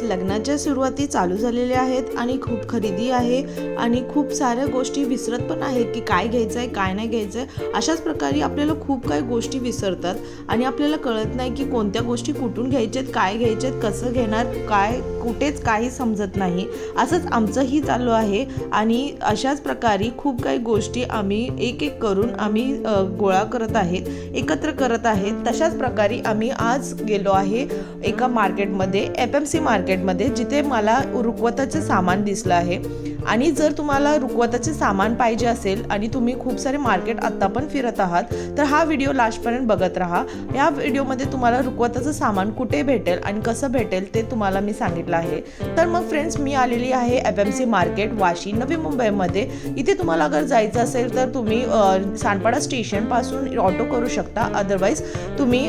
लग्नाच्या सुरुवाती चालू झालेल्या आहेत आणि खूप खरेदी आहे आणि खूप साऱ्या गोष्टी विसरत पण आहेत की काय घ्यायचं आहे काय नाही घ्यायचं आहे। अशाच प्रकारे आपल्याला खूप काही गोष्टी विसरतात आणि आपल्याला कळत नाही की कोणत्या गोष्टी कुठून घ्यायच्यात, काय घ्यायच्यात, कसं घेणार, काय कुठेच काही समजत नाही। असंच आमचंही चालू आहे आणि अशाच प्रकारे खूप काही गोष्टी आम्ही एक एक करून आम्ही गोळा करत आहेत, एकत्र करत आहेत। तशाच प्रकारे आम्ही आज गेलो आहे एका मार्केटमध्ये, FMC मार्केटमध्ये, जिथे मला रुखवताचे सामान दिसलं आहे। आणि जर तुम्हाला रुखवताचे सामान पाहिजे असेल आणि तुम्ही खूप सारे मार्केट आत्ता पण फिरत आहात तर हा व्हिडिओ लास्टपर्यंत बघत राहा। या व्हिडिओमध्ये तुम्हाला रुखवताचं सामान कुठे भेटेल आणि कसं भेटेल ते तुम्हाला मी सांगितलं आहे। तर मग फ्रेंड्स, मी आलेली आहे FMC मार्केट, वाशी, नवी मुंबईमध्ये। इथे तुम्हाला अगर जायचं असेल तर तुम्ही सानपाडा स्टेशनपासून ऑटो करू शकता, अदरवाईज तुम्ही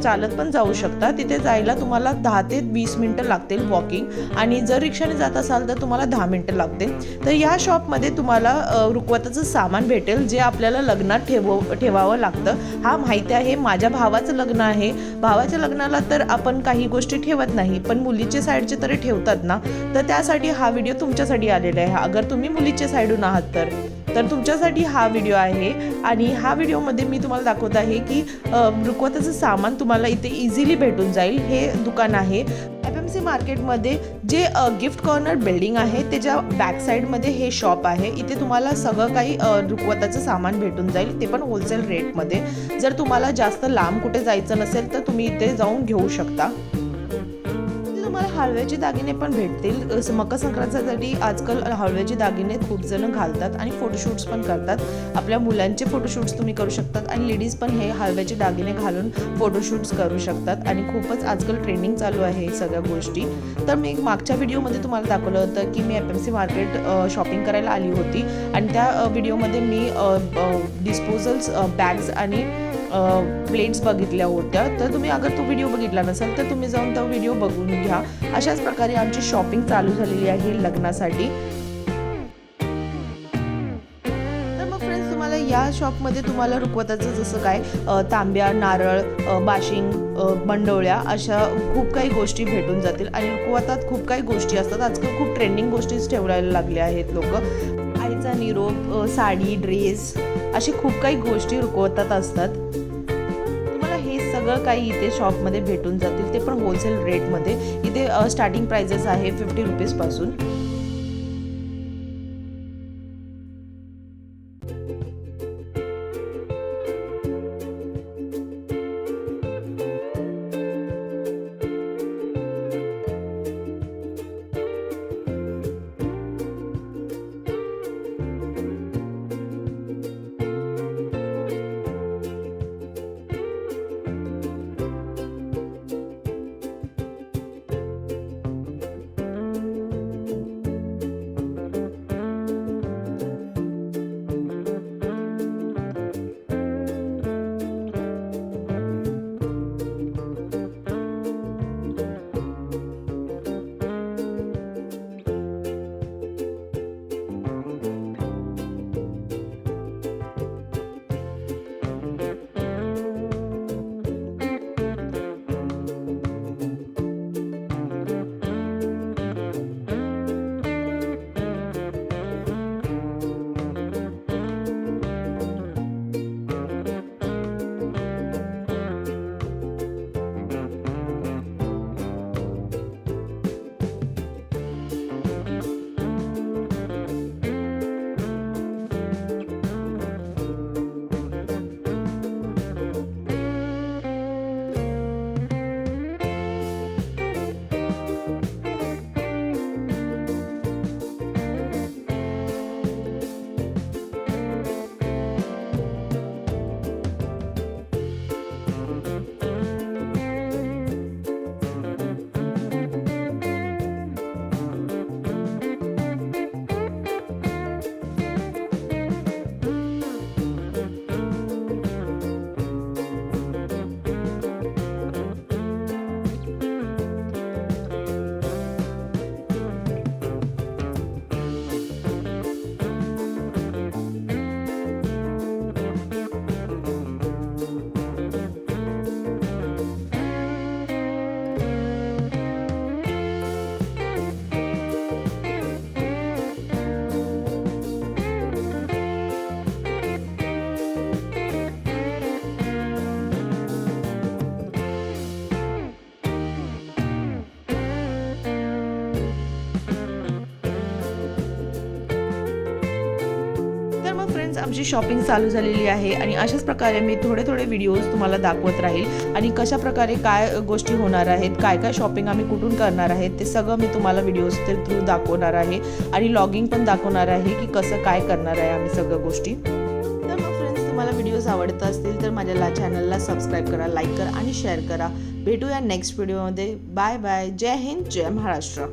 चालत पण जाऊ शकता। तिथे जायला तुम्हाला 10 ते 20 मिनिटं लागतील वॉकिंग, आणि जर रिक्षाने जात असाल तर तुम्हाला 10 मिनिटं लागते। तर या शॉपमध्ये तुम्हाला रुखवताचं सामान भेटेल जे आपल्याला लग्नात ठेवावं लागतं। हा माहिती आहे, माझ्या भावाचं लग्न आहे, भावाच्या लग्नाला तर आपण काही गोष्टी ठेवत नाही, पण मुलीच्या साईडचे तरी ठेवतात ना, तर त्यासाठी हा व्हिडिओ तुमच्यासाठी आलेला आहे। अगर तुम्ही मुलीच्या साईडून आहात तर तुमच्यासाठी हा व्हिडिओ आहे। आणि हा व्हिडिओमध्ये मी तुम्हाला दाखवत आहे की रुखवताचं सामान तुम्हाला इथे इझिली भेटून जाईल। हे दुकान आहे FMC मार्केटमध्ये, जे गिफ्ट कॉर्नर बिल्डिंग आहे त्याच्या बॅक साईडमध्ये हे शॉप आहे। इथे तुम्हाला सगळं काही रुखवताचं सामान भेटून जाईल, ते पण होलसेल रेटमध्ये। जर तुम्हाला जास्त लांब कुठे जायचं नसेल तर तुम्ही इथे जाऊन घेऊ शकता। तुम्हाला हलव्याचे दागिने पण भेटतील। मकर संक्रांतीसाठी आजकाल हलव्याचे दागिने खूप जण घालतात आणि फोटोशूट्स पण करतात। आपल्या मुलांचे फोटोशूट्स तुम्ही करू शकतात आणि लेडीज पण हे हलव्याचे दागिने घालून फोटोशूट्स करू शकतात आणि खूपच आजकाल ट्रेंडिंग चालू आहे हे सगळ्या गोष्टी। तर मी मागच्या व्हिडिओमध्ये तुम्हाला दाखवलं होतं की मी FMC मार्केट शॉपिंग करायला आली होती आणि त्या व्हिडिओमध्ये मी डिस्पोजल्स बॅग्स आणि प्लेट्स बघितल्या होत्या। तर तुम्ही अगर तो व्हिडिओ बघितला नसेल तर तुम्ही जाऊन तो व्हिडिओ बघून घ्या। अशाच प्रकारे आमची शॉपिंग चालू झालेली आहे लग्नासाठी। तर मग फ्रेंड्स, तुम्हाला या शॉपमध्ये तुम्हाला रुखवताचं जसं काय तांब्या, नारळ, बाशिंग, मंडोळ्या, अशा खूप काही गोष्टी भेटून जातील। आणि रुखवतात खूप काही गोष्टी असतात, आजकाल खूप ट्रेंडिंग गोष्टीच ठेवायला लागल्या आहेत लोक। आईचा निरोप, साडी, ड्रेस, अशी खूप काही गोष्टी रुखवतात असतात। तुम्हाला हे सगळं काही इथे शॉपमध्ये भेटून जातील, ते पण होलसेल रेटमध्ये। इथे स्टार्टिंग प्राइजेस आहे 50 रुपीजपासून। आमची शॉपिंग चालू झालेली आहे आणि अशाच प्रकारे मी थोडे व्हिडिओज तुम्हाला दाखवत राहील आणि कशा प्रकारे काय गोष्टी होणार आहेत, काय शॉपिंग आम्ही कुठून करणार आहेत ते सगळं मी तुम्हाला व्हिडिओज थ्रू दाखवणार आहे आणि लॉगिंग पण दाखवणार आहे की कसं काय करणार आहे आम्ही सगळ्या गोष्टी। तर मग फ्रेंड्स, तुम्हाला व्हिडिओज आवडत असतील तर माझ्या चॅनलला सबस्क्राईब करा, लाईक करा आणि शेअर करा। भेटूया नेक्स्ट व्हिडिओमध्ये। Bye bye. जय हिंद, जय महाराष्ट्र।